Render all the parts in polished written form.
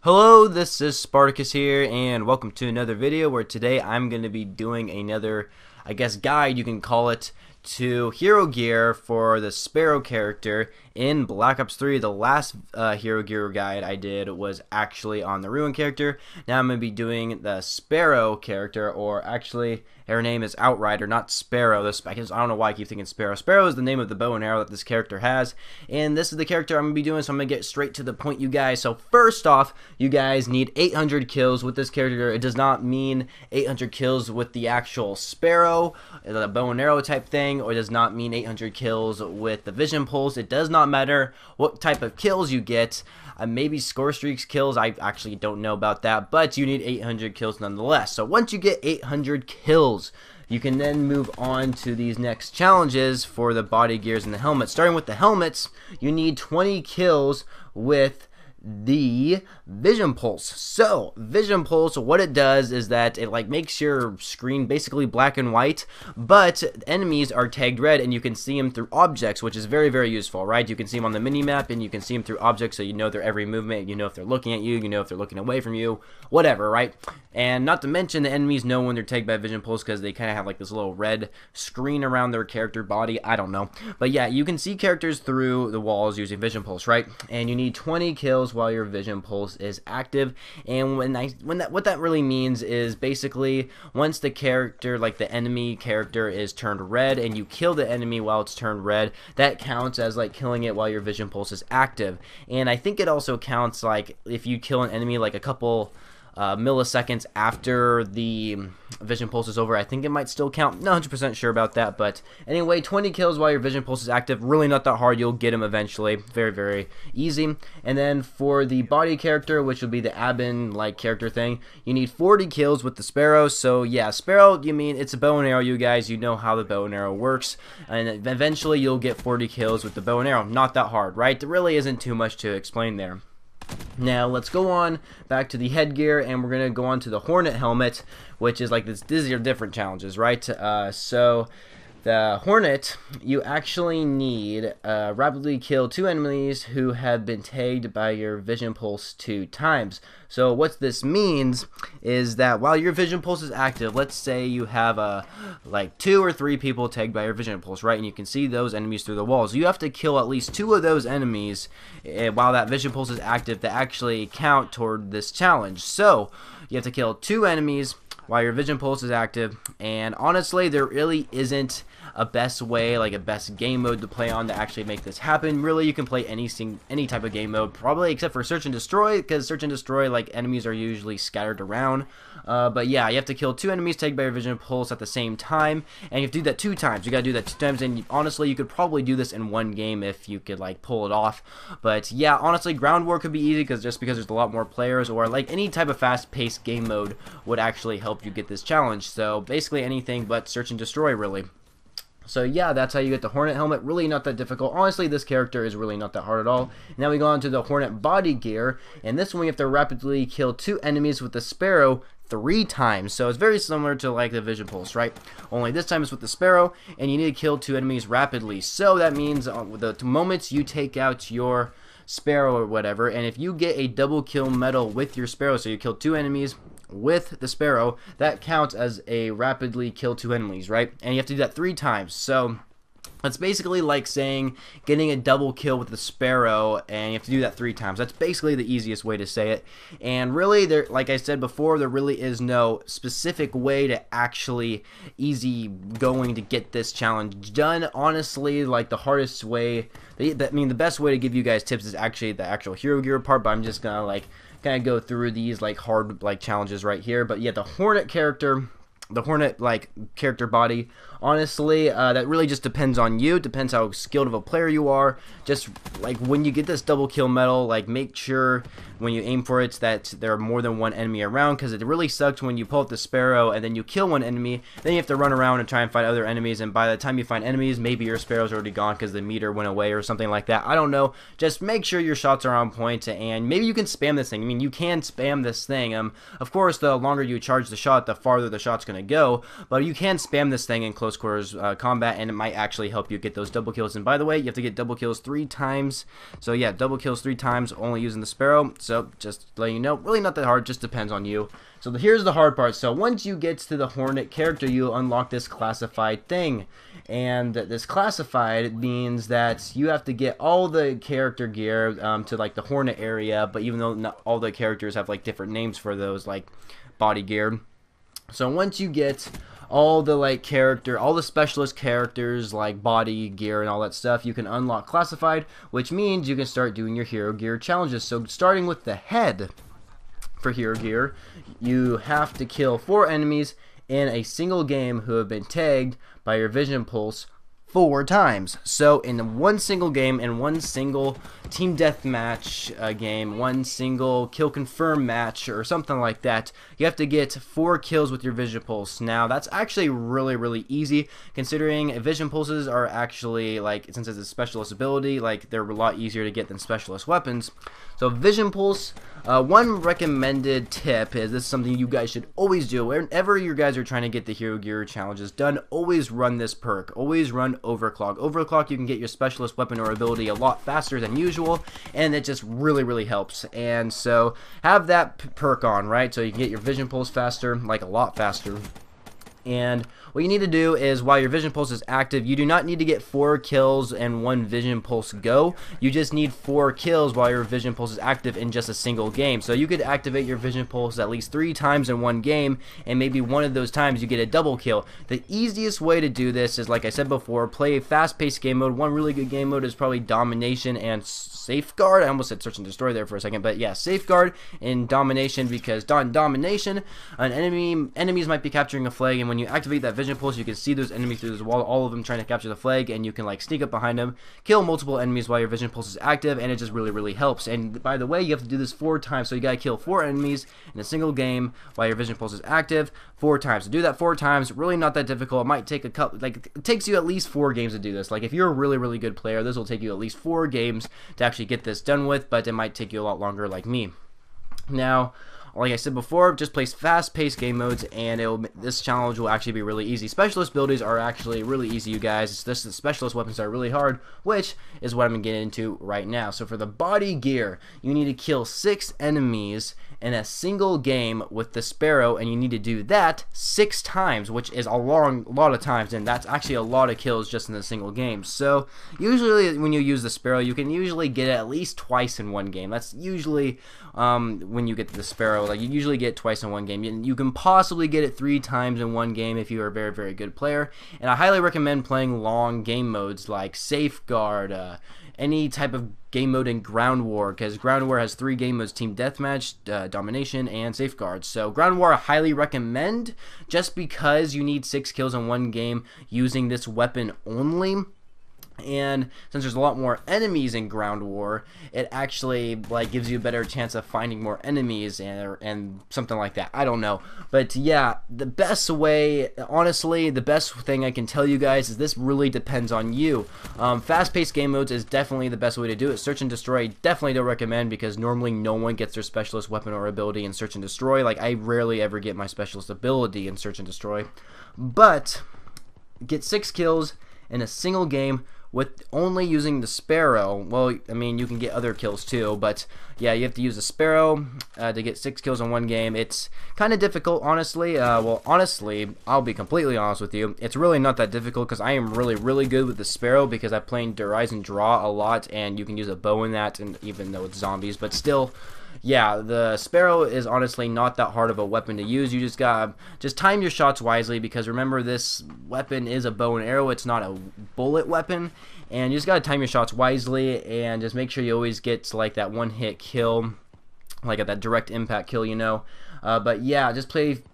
Hello, this is Spartacus here, and welcome to another video where today I'm going to be doing another, guide, you can call it, to hero gear for the Sparrow character in Black Ops 3. The last hero gear guide I did was actually on the Ruin character. Now I'm going to be doing the Sparrow character, or actually her name is Outrider, not Sparrow. I don't know why I keep thinking Sparrow. Sparrow is the name of the bow and arrow that this character has, and this is the character I'm going to be doing, so I'm going to get straight to the point, you guys. So first off, you guys need 800 kills with this character. It does not mean 800 kills with the actual Sparrow, the bow and arrow type thing, or it does not mean 800 kills with the Vision Pulse. It does not matter what type of kills you get. Maybe score streaks kills, I actually don't know about that, but you need 800 kills nonetheless. So once you get 800 kills, you can then move on to these next challenges for the body gears and the helmets. Starting with the helmets, you need 20 kills with the Vision Pulse. So Vision Pulse, what it does is that it makes your screen basically black and white, but enemies are tagged red and you can see them through objects, which is very, very useful, right? You can see them on the mini map and you can see them through objects, so you know their every movement, you know if they're looking at you, you know if they're looking away from you, whatever, right? And not to mention, the enemies know when they're tagged by Vision Pulse because they kind of have like this little red screen around their character body. I don't know, but yeah, you can see characters through the walls using Vision Pulse, right? And you need 20 kills while your Vision Pulse is active. And what that really means is basically once the character, like the enemy character, is turned red and you kill the enemy while it's turned red, that counts as like killing it while your Vision Pulse is active. And I think it also counts like if you kill an enemy like a couple milliseconds after the Vision Pulse is over. I think it might still count. Not 100% sure about that, but anyway, 20 kills while your Vision Pulse is active. Really not that hard. You'll get them eventually. Very, very easy. And then for the body character, which will be the Abin character thing, you need 40 kills with the Sparrow. So yeah, Sparrow, it's a bow and arrow, you guys. You know how the bow and arrow works, and eventually you'll get 40 kills with the bow and arrow. Not that hard, right? There really isn't too much to explain there. Now let's go on back to the headgear, and we're gonna go on to the Hornet helmet, which is like this. These are different challenges, right? So the Hornet, you actually need rapidly kill 2 enemies who have been tagged by your Vision Pulse 2 times. So what this means is that while your Vision Pulse is active, let's say you have like 2 or 3 people tagged by your Vision Pulse, right? And you can see those enemies through the walls. You have to kill at least 2 of those enemies while that Vision Pulse is active to actually count toward this challenge. So you have to kill 2 enemies while your Vision Pulse is active, and honestly, there really isn't a best way, like a best game mode to play on to actually make this happen. Really, you can play any type of game mode, probably except for Search and Destroy, because Search and Destroy, enemies are usually scattered around. But yeah, you have to kill 2 enemies tagged by your Vision Pulse at the same time, and you have to do that 2 times. You gotta do that 2 times, and honestly, you could probably do this in one game if you could pull it off. But yeah, honestly, Ground War could be easy because there's a lot more players, or any type of fast-paced game mode would actually help you get this challenge. So basically anything but Search and Destroy, really. So yeah, that's how you get the Hornet helmet. Really not that difficult. Honestly, this character is really not that hard at all. Now we go on to the Hornet body gear, and this one you have to rapidly kill 2 enemies with the Sparrow 3 times. So it's very similar to the Vision Pulse, right? Only this time it's with the Sparrow, and you need to kill 2 enemies rapidly. So that means the moments you take out your Sparrow or whatever, and if you get a double kill medal with your Sparrow, so you kill 2 enemies with the Sparrow, that counts as a rapidly kill 2 enemies, right? And you have to do that 3 times. So that's basically like saying getting a double kill with the Sparrow, and you have to do that 3 times. That's basically the easiest way to say it. And really, like I said before, there really is no specific way to actually easy going to get this challenge done. Honestly, the hardest way, the best way to give you guys tips is actually the actual hero gear part, but I'm just gonna kind of go through these hard challenges right here. But yeah, the Hornet character, the Hornet character body, honestly, that really just depends on you. Depends how skilled of a player you are. Just when you get this double kill medal, make sure when you aim for it that there are more than 1 enemy around, because it really sucks when you pull up the Sparrow and then you kill 1 enemy, then you have to run around and try and find other enemies, and by the time you find enemies, maybe your Sparrow's already gone because the meter went away or something like that. I don't know. Just make sure your shots are on point, and maybe you can spam this thing. You can spam this thing. Of course, the longer you charge the shot, the farther the shot's going going to go, but you can spam this thing in close quarters combat, and it might actually help you get those double kills. And by the way, you have to get double kills 3 times. So yeah, double kills 3 times only using the Sparrow. So just letting you know, really not that hard, just depends on you. So here's the hard part. So once you get to the Hornet character, you unlock this classified thing. And this classified means that you have to get all the character gear to like the Hornet area, but even though not all the characters have like different names for those, like body gear. So once you get all the all the specialist characters like body gear and all that stuff, you can unlock classified, which means you can start doing your hero gear challenges. So starting with the head for hero gear, you have to kill 4 enemies in a single game who have been tagged by your vision pulse 4 times. So in one single game, in one single team deathmatch game, one single kill confirm match or something like that, you have to get 4 kills with your vision pulse. Now that's actually really easy, considering vision pulses are actually, like, since it's a specialist ability, like they're a lot easier to get than specialist weapons. So vision pulse, one recommended tip is, this is something you guys should always do whenever you guys are trying to get the hero gear challenges done. Always run this perk. Always run overclock. Overclock, you can get your specialist weapon or ability a lot faster than usual, and it just really helps. And so have that perk on, right? So you can get your vision pulse faster, like a lot faster. And what you need to do is, while your vision pulse is active, you do not need to get 4 kills and 1 vision pulse go. You just need 4 kills while your vision pulse is active in just a single game. So you could activate your vision pulse at least 3 times in one game, and maybe one of those times you get a double kill. The easiest way to do this is, like I said before, play a fast-paced game mode. One really good game mode is probably Domination and Safeguard. I almost said Search and Destroy there for a second, but yeah, Safeguard and Domination, because Domination, enemies might be capturing a flag, and when you activate that vision pulse, you can see those enemies through this wall, all of them trying to capture the flag, and you can like sneak up behind them, kill multiple enemies while your vision pulse is active, and it just really helps. And by the way, you have to do this 4 times, so you gotta kill 4 enemies in a single game while your vision pulse is active 4 times. To do that 4 times, really not that difficult. It might take a couple, like, it takes you at least 4 games to do this. Like, if you're a really good player, this will take you at least 4 games to actually get this done with, but it might take you a lot longer, like me. Now, like I said before, just play fast-paced game modes, and this challenge will actually be really easy. Specialist abilities are actually really easy, you guys. It's just the specialist weapons are really hard, which is what I'm going to get into right now. So for the body gear, you need to kill 6 enemies in a single game with the Sparrow, and you need to do that 6 times, which is a lot of times, and that's actually a lot of kills just in a single game. So usually when you use the Sparrow, you can usually get it at least twice in one game. That's usually when you get the Sparrow, like, you usually get twice in one game. You can possibly get it 3 times in one game if you are a very good player, and I highly recommend playing long game modes like Safeguard, any type of game mode in Ground War, because Ground War has 3 game modes: Team Deathmatch, Domination, and Safeguard. So Ground War I highly recommend, just because you need 6 kills in one game using this weapon only. And since there's a lot more enemies in Ground War, it actually like gives you a better chance of finding more enemies and something like that. I don't know, but yeah, the best way, honestly, the best thing I can tell you guys is this really depends on you. Fast-paced game modes is definitely the best way to do it. Search and Destroy, definitely don't recommend, because normally no one gets their specialist weapon or ability in Search and Destroy. Like, I rarely ever get my specialist ability in Search and Destroy, but get 6 kills in a single game with only using the Sparrow. Well, I mean, you can get other kills too, but yeah, you have to use the Sparrow to get 6 kills in one game. It's kind of difficult, honestly. Well, honestly, I'll be completely honest with you. It's really not that difficult, because I am really good with the Sparrow, because I play Rise and Draw a lot, and you can use a bow in that, and even though it's zombies, but still, yeah, the Sparrow is honestly not that hard of a weapon to use. You just gotta time your shots wisely, because remember, this weapon is a bow and arrow. It's not a bullet weapon, and you just gotta time your shots wisely, and just make sure you always get like that one-hit kill, like at that direct impact kill, you know. But yeah, just play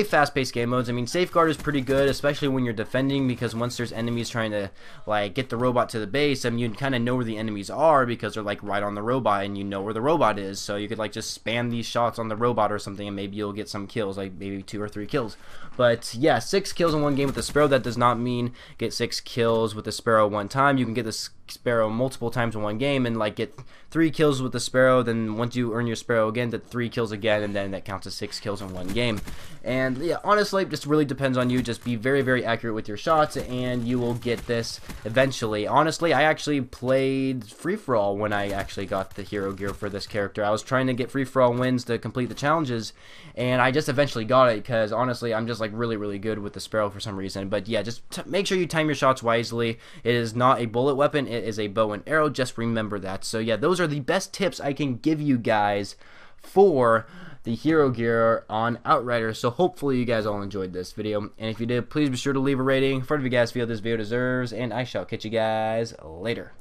fast-paced game modes. I mean, Safeguard is pretty good, especially when you're defending, because once there's enemies trying to like get the robot to the base, I mean, you kind of know where the enemies are, because they're like right on the robot, and you know where the robot is, so you could like just spam these shots on the robot or something, and maybe you'll get some kills, like maybe 2 or 3 kills. But yeah, 6 kills in one game with the Sparrow. That does not mean get 6 kills with the Sparrow one time. You can get this Sparrow multiple times in one game and like get 3 kills with the Sparrow. Then once you earn your Sparrow again, get 3 kills again, and then that counts as 6 kills in one game. And yeah, honestly, it just really depends on you. Just be very, very accurate with your shots, and you will get this eventually. Honestly, I actually played free-for-all when I actually got the hero gear for this character. I was trying to get free-for-all wins to complete the challenges, and I just eventually got it because honestly, I'm just like really, really good with the Sparrow for some reason. But yeah, just make sure you time your shots wisely. It is not a bullet weapon, it is a bow and arrow. Just remember that. So yeah, those are the best tips I can give you guys for the hero gear on Outrider. So hopefully you guys all enjoyed this video, and if you did, please be sure to leave a rating for whatever you guys feel this video deserves, and I shall catch you guys later.